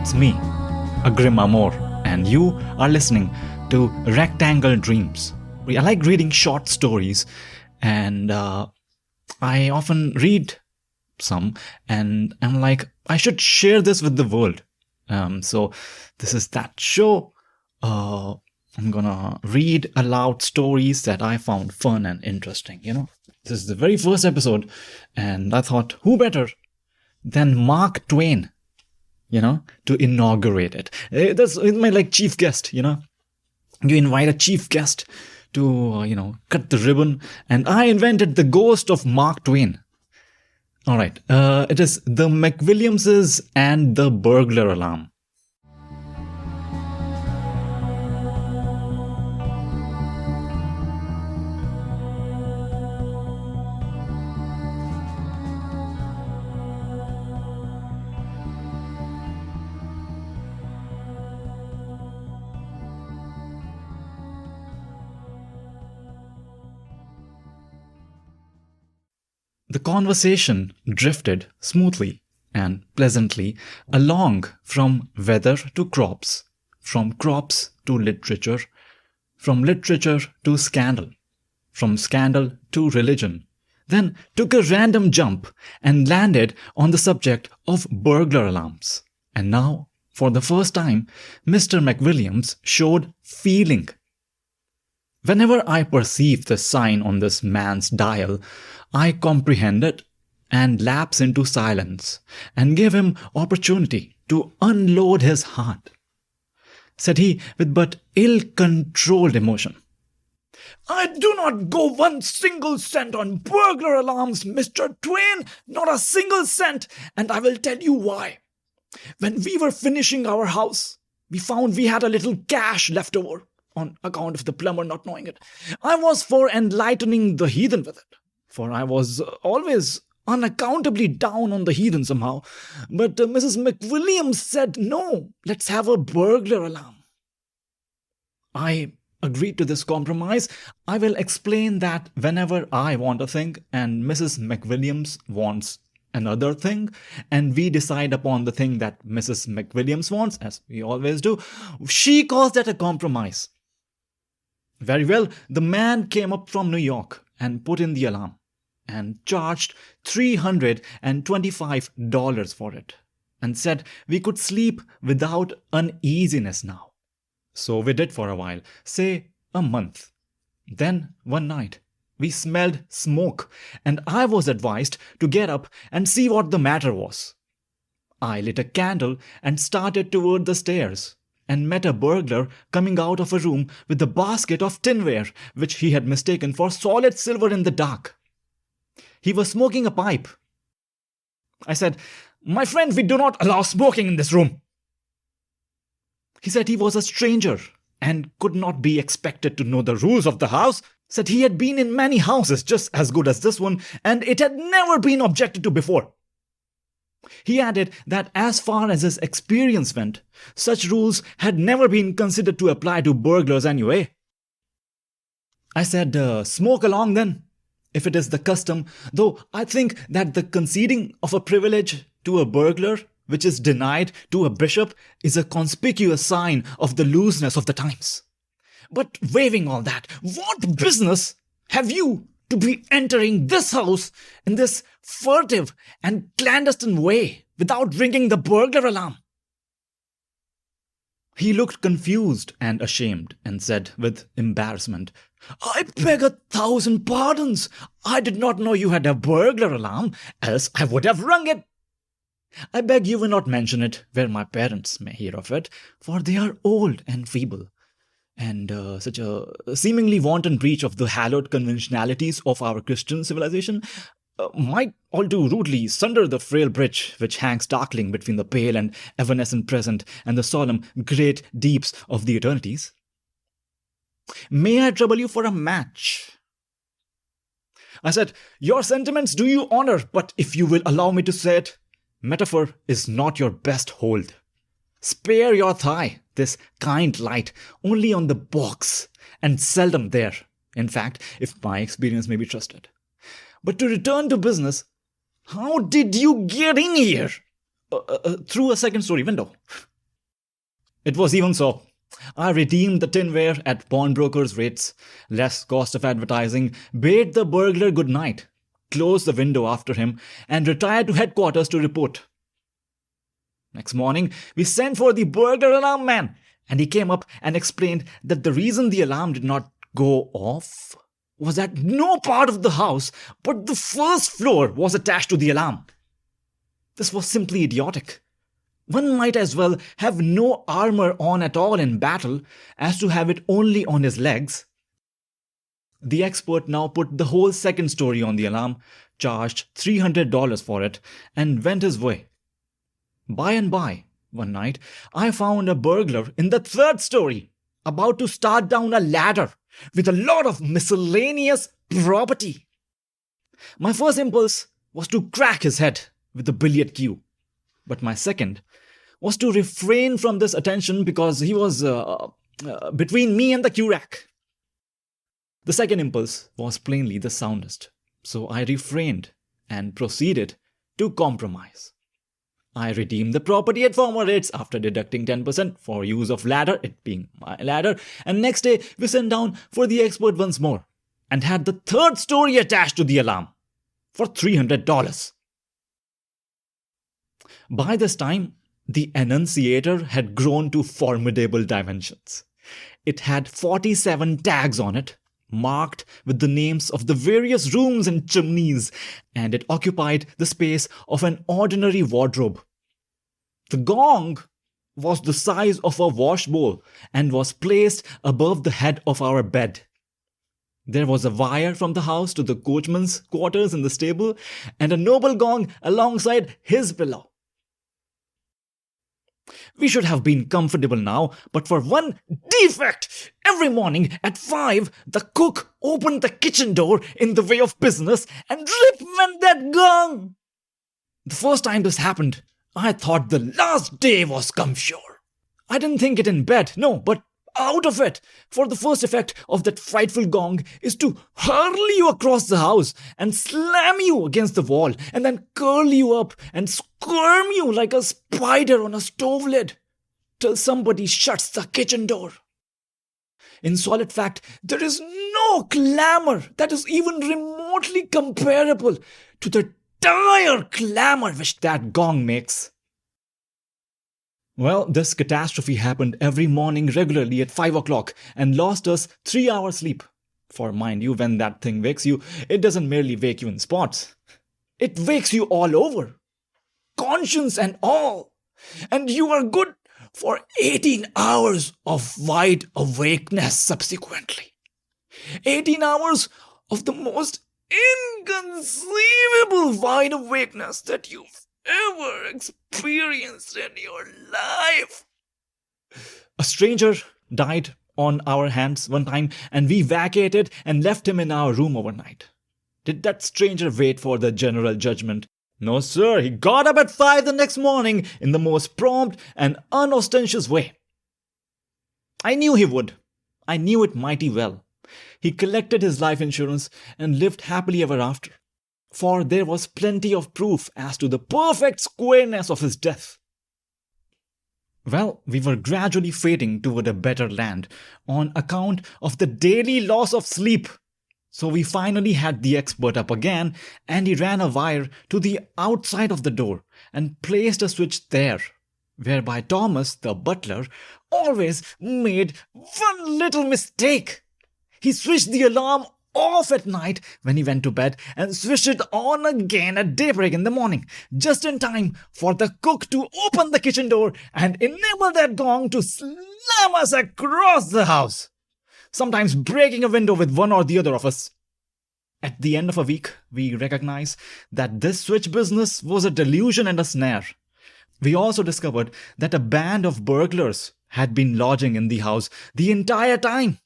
it's me, Agrim Amor, and you are listening to Rectangle Dreams. I like reading short stories, and I often read some, and I'm like, I should share this with the world. So this is that show. I'm gonna read aloud stories that I found fun and interesting. This is the very first episode, and I thought, who better than Mark Twain, to inaugurate it. That's my chief guest. You invite a chief guest to cut the ribbon, and I invented the ghost of Mark Twain. All right, it is the McWilliamses and the burglar alarm. The conversation drifted smoothly and pleasantly along from weather to crops, from crops to literature, from literature to scandal, from scandal to religion, then took a random jump and landed on the subject of burglar alarms. And now, for the first time, Mr. McWilliams showed feeling. Whenever I perceive the sign on this man's dial, I comprehend it and lapse into silence and give him opportunity to unload his heart. Said he with but ill-controlled emotion. I do not go 1 single cent on burglar alarms, Mr. Twain, not a single cent, and I will tell you why. When we were finishing our house, we found we had a little cash left over on account of the plumber not knowing it. I was for enlightening the heathen with it, for I was always unaccountably down on the heathen somehow. But Mrs. McWilliams said, no, let's have a burglar alarm. I agreed to this compromise. I will explain that whenever I want a thing and Mrs. McWilliams wants another thing, and we decide upon the thing that Mrs. McWilliams wants, as we always do, she calls that a compromise. Very well, the man came up from New York and put in the alarm and charged $325 for it and said we could sleep without uneasiness now. So we did for a while, say a month. Then one night we smelled smoke and I was advised to get up and see what the matter was. I lit a candle and started toward the stairs and met a burglar coming out of a room with a basket of tinware which he had mistaken for solid silver in the dark. He was smoking a pipe. I said, my friend, we do not allow smoking in this room. He said he was a stranger and could not be expected to know the rules of the house. Said he had been in many houses just as good as this one and it had never been objected to before. He added that as far as his experience went, such rules had never been considered to apply to burglars anyway. I said, smoke along then, if it is the custom, though I think that the conceding of a privilege to a burglar, which is denied to a bishop, is a conspicuous sign of the looseness of the times. But waiving all that, what business have you to be entering this house in this furtive and clandestine way without ringing the burglar alarm? He looked confused and ashamed and said with embarrassment, I beg 1,000 pardons. I did not know you had a burglar alarm, else I would have rung it. I beg you will not mention it where my parents may hear of it, for they are old and feeble. And such a seemingly wanton breach of the hallowed conventionalities of our Christian civilization might all too rudely sunder the frail bridge which hangs darkling between the pale and evanescent present and the solemn great deeps of the eternities. May I trouble you for a match? I said, your sentiments do you honor, but if you will allow me to say it, metaphor is not your best hold. Spare your thigh this kind light only on the box and seldom there, in fact, if my experience may be trusted. But to return to business, how did you get in here? Through a second-story window. It was even so. I redeemed the tinware at pawnbrokers' rates, less cost of advertising, bade the burglar good night, closed the window after him, and retired to headquarters to report. Next morning, we sent for the burglar alarm man, and he came up and explained that the reason the alarm did not go off was that no part of the house but the first floor was attached to the alarm. This was simply idiotic. One might as well have no armor on at all in battle as to have it only on his legs. The expert now put the whole second story on the alarm, charged $300 for it, and went his way. By and by, one night, I found a burglar in the third story, about to start down a ladder with a lot of miscellaneous property. My first impulse was to crack his head with a billiard cue, but my second was to refrain from this attention because he was between me and the cue rack. The second impulse was plainly the soundest, so I refrained and proceeded to compromise. I redeemed the property at former rates after deducting 10% for use of ladder, it being my ladder, and next day we sent down for the expert once more and had the third story attached to the alarm for $300. By this time, the annunciator had grown to formidable dimensions. It had 47 tags on it, marked with the names of the various rooms and chimneys, and it occupied the space of an ordinary wardrobe. The gong was the size of a wash bowl and was placed above the head of our bed. There was a wire from the house to the coachman's quarters in the stable, and a noble gong alongside his pillow. We should have been comfortable now, but for one defect. Every morning at 5, the cook opened the kitchen door in the way of business, and rip went that gong. The first time this happened, I thought the last day was come sure. I didn't think it in bed, no, but out of it, for the first effect of that frightful gong is to hurl you across the house and slam you against the wall and then curl you up and squirm you like a spider on a stove lid till somebody shuts the kitchen door. In solid fact, there is no clamor that is even remotely comparable to the dire clamor which that gong makes. Well, this catastrophe happened every morning regularly at 5 o'clock and lost us 3 hours sleep. For mind you, when that thing wakes you, it doesn't merely wake you in spots. It wakes you all over, conscience and all. And you are good for 18 hours of wide awakeness subsequently. 18 hours of the most inconceivable wide awakeness that you've ever experienced in your life. A stranger died on our hands one time, and we vacated and left him in our room overnight. Did that stranger wait for the general judgment? No, sir. He got up at 5 the next morning in the most prompt and unostentatious way. I knew he would. I knew it mighty well. He collected his life insurance and lived happily ever after, for there was plenty of proof as to the perfect squareness of his death. Well, we were gradually fading toward a better land on account of the daily loss of sleep. So we finally had the expert up again, and he ran a wire to the outside of the door and placed a switch there, whereby Thomas, the butler, always made one little mistake. He switched the alarm off at night when he went to bed and switched it on again at daybreak in the morning, just in time for the cook to open the kitchen door and enable that gong to slam us across the house, sometimes breaking a window with one or the other of us. At the end of a week, we recognized that this switch business was a delusion and a snare. We also discovered that a band of burglars had been lodging in the house the entire time.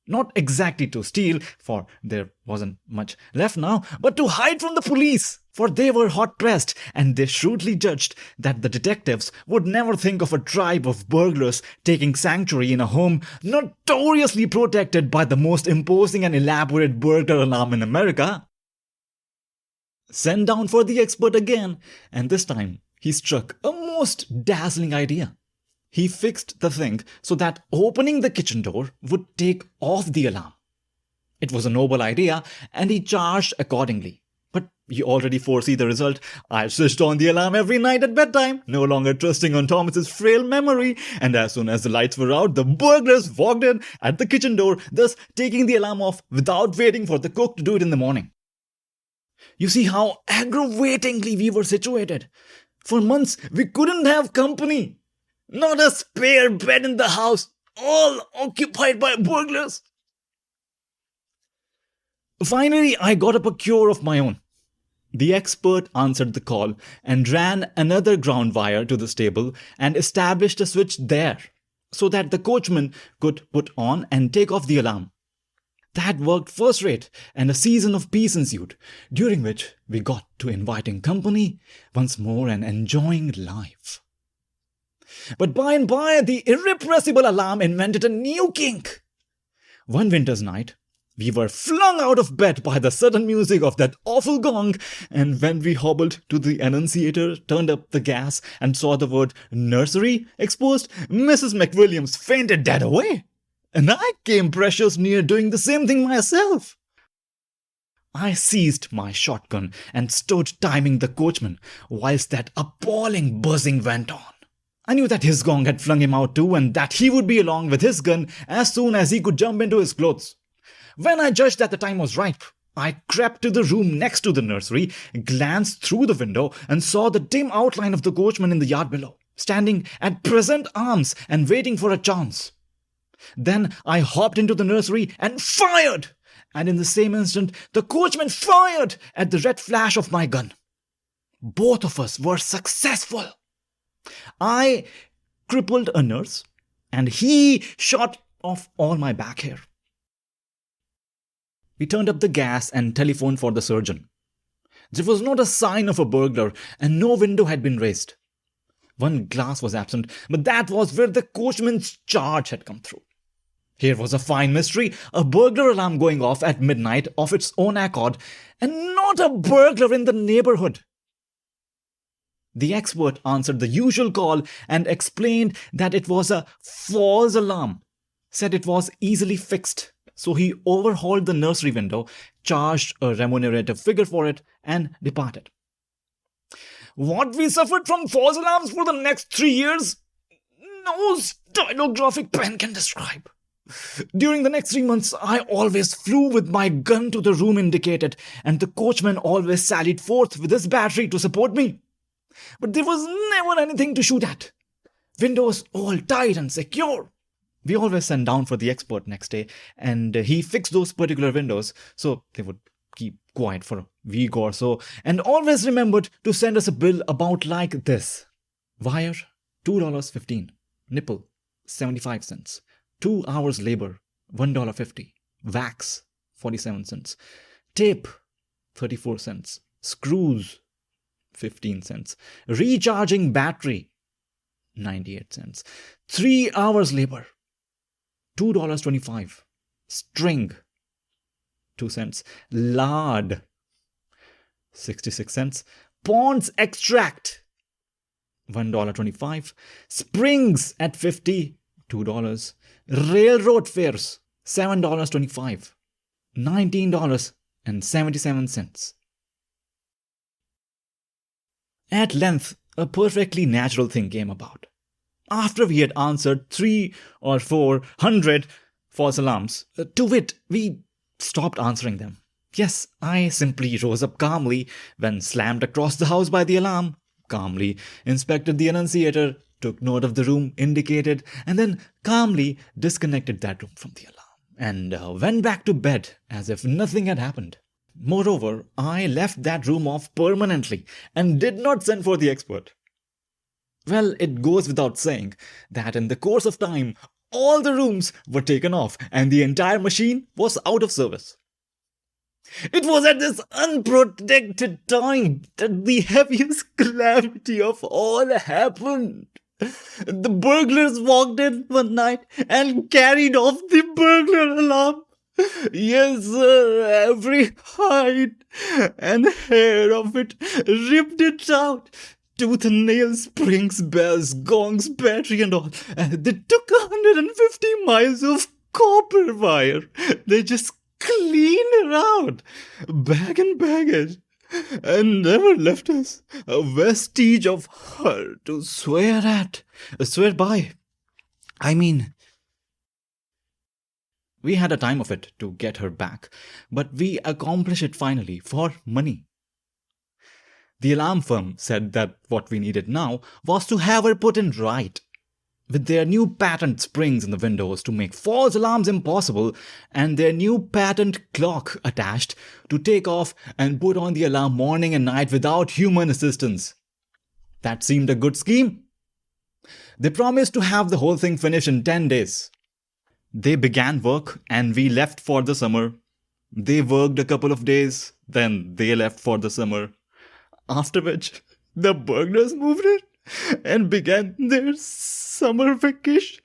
Not exactly to steal, for there wasn't much left now, but to hide from the police, for they were hot-pressed, and they shrewdly judged that the detectives would never think of a tribe of burglars taking sanctuary in a home notoriously protected by the most imposing and elaborate burglar alarm in America. Sent down for the expert again, and this time he struck a most dazzling idea. He fixed the thing so that opening the kitchen door would take off the alarm. It was a noble idea, and he charged accordingly. But you already foresee the result. I switched on the alarm every night at bedtime, no longer trusting on Thomas's frail memory. And as soon as the lights were out, the burglars walked in at the kitchen door, thus taking the alarm off without waiting for the cook to do it in the morning. You see how aggravatingly we were situated. For months, we couldn't have company. Not a spare bed in the house, all occupied by burglars. Finally, I got up a cure of my own. The expert answered the call and ran another ground wire to the stable and established a switch there so that the coachman could put on and take off the alarm. That worked first rate, and a season of peace ensued, during which we got to inviting company once more and enjoying life. But by and by, the irrepressible alarm invented a new kink. One winter's night, we were flung out of bed by the sudden music of that awful gong, and when we hobbled to the annunciator, turned up the gas, and saw the word nursery exposed, Mrs. McWilliams fainted dead away. And I came precious near doing the same thing myself. I seized my shotgun and stood timing the coachman, whilst that appalling buzzing went on. I knew that his gong had flung him out too, and that he would be along with his gun as soon as he could jump into his clothes. When I judged that the time was ripe, I crept to the room next to the nursery, glanced through the window, and saw the dim outline of the coachman in the yard below, standing at present arms and waiting for a chance. Then I hopped into the nursery and fired, and in the same instant the coachman fired at the red flash of my gun. Both of us were successful. I crippled a nurse, and he shot off all my back hair. We turned up the gas and telephoned for the surgeon. There was not a sign of a burglar, and no window had been raised. One glass was absent, but that was where the coachman's charge had come through. Here was a fine mystery, a burglar alarm going off at midnight of its own accord, and not a burglar in the neighborhood. The expert answered the usual call and explained that it was a false alarm, said it was easily fixed. So he overhauled the nursery window, charged a remunerative figure for it, and departed. What we suffered from false alarms for the next 3 years, no stylographic pen can describe. During the next 3 months, I always flew with my gun to the room indicated, and the coachman always sallied forth with his battery to support me. But there was never anything to shoot at. Windows all tight and secure. We always sent down for the expert next day, and he fixed those particular windows so they would keep quiet for a week or so, and always remembered to send us a bill about like this. Wire, $2.15. Nipple, 75 cents. 2 hours labor, $1.50. Wax, 47 cents. Tape, 34 cents. Screws, 15 cents. Recharging battery, 98 cents. 3 hours labor, $2.25. String, 2 cents. Lard, 66 cents. Pond's extract, $1.25. Springs at 50, $2. Railroad fares, $7.25. $19.77. At length, a perfectly natural thing came about. After we had answered 300 or 400 false alarms, to wit, we stopped answering them. Yes, I simply rose up calmly when slammed across the house by the alarm, calmly inspected the annunciator, took note of the room indicated, and then calmly disconnected that room from the alarm, and went back to bed as if nothing had happened. Moreover, I left that room off permanently and did not send for the expert. Well, it goes without saying that in the course of time, all the rooms were taken off and the entire machine was out of service. It was at this unprotected time that the heaviest calamity of all happened. The burglars walked in one night and carried off the burglar alarm. Yes, sir, every hide and hair of it, ripped it out, tooth and nail, springs, bells, gongs, battery and all. They took 150 miles of copper wire. They just cleaned her out, bag and baggage, and never left us a vestige of her to swear by. I mean, we had a time of it to get her back, but we accomplished it finally for money. The alarm firm said that what we needed now was to have her put in right, with their new patent springs in the windows to make false alarms impossible, and their new patent clock attached to take off and put on the alarm morning and night without human assistance. That seemed a good scheme. They promised to have the whole thing finished in 10 days. They began work and we left for the summer. They worked a couple of days, then they left for the summer. After which, the burglars moved in and began their summer vacation.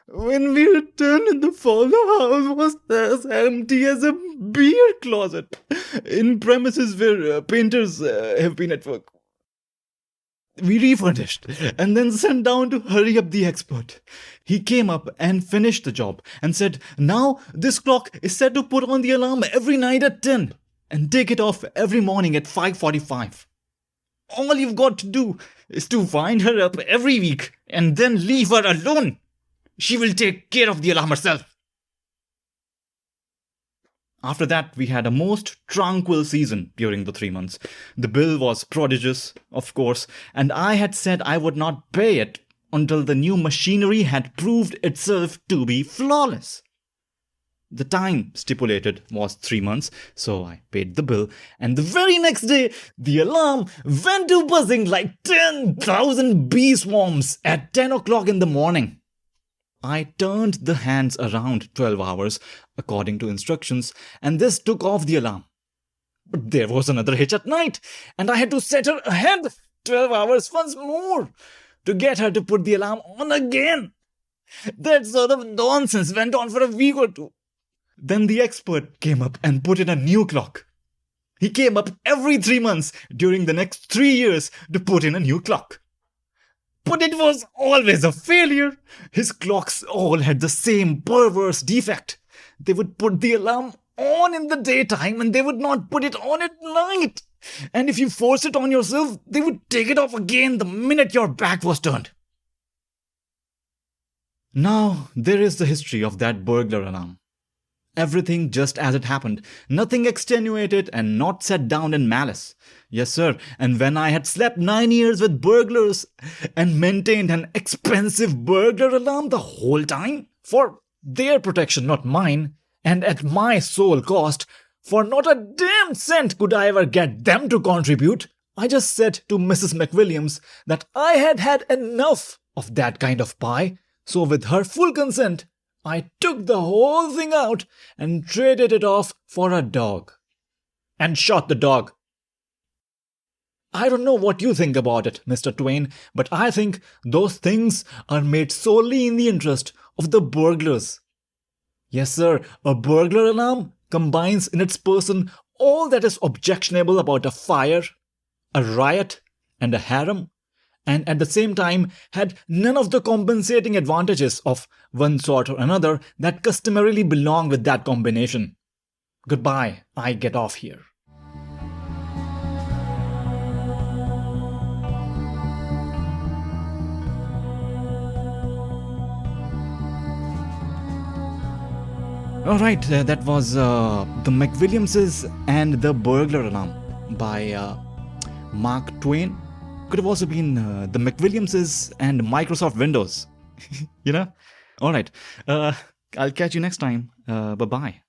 When we returned in the fall, the house was as empty as a beer closet in premises where painters have been at work. We refurnished and then sent down to hurry up the expert. He came up and finished the job and said, "Now this clock is set to put on the alarm every night at 10 and take it off every morning at 5:45. All you've got to do is to wind her up every week and then leave her alone. She will take care of the alarm herself." After that, we had a most tranquil season during the 3 months. The bill was prodigious, of course, and I had said I would not pay it until the new machinery had proved itself to be flawless. The time stipulated was 3 months, so I paid the bill, and the very next day, the alarm went to buzzing like 10,000 bee swarms at 10 o'clock in the morning. I turned the hands around 12 hours, according to instructions, and this took off the alarm. But there was another hitch at night, and I had to set her ahead 12 hours once more to get her to put the alarm on again. That sort of nonsense went on for a week or two. Then the expert came up and put in a new clock. He came up every 3 months during the next 3 years to put in a new clock. But it was always a failure. His clocks all had the same perverse defect. They would put the alarm on in the daytime and they would not put it on at night. And if you forced it on yourself, they would take it off again the minute your back was turned. Now, there is the history of that burglar alarm. Everything just as it happened, nothing extenuated and not set down in malice. Yes, sir, and when I had slept 9 years with burglars and maintained an expensive burglar alarm the whole time, for their protection, not mine, and at my sole cost, for not a damn cent could I ever get them to contribute, I just said to Mrs. McWilliams that I had had enough of that kind of pie, so with her full consent, I took the whole thing out and traded it off for a dog. And shot the dog. I don't know what you think about it, Mr. Twain, but I think those things are made solely in the interest of the burglars. Yes, sir, a burglar alarm combines in its person all that is objectionable about a fire, a riot, and a harem, and at the same time had none of the compensating advantages of one sort or another that customarily belong with that combination. Goodbye, I get off here. Alright, that was the McWilliamses and the Burglar Alarm by Mark Twain. Could have also been the McWilliamses and Microsoft Windows. You know? Alright, I'll catch you next time. Bye-bye.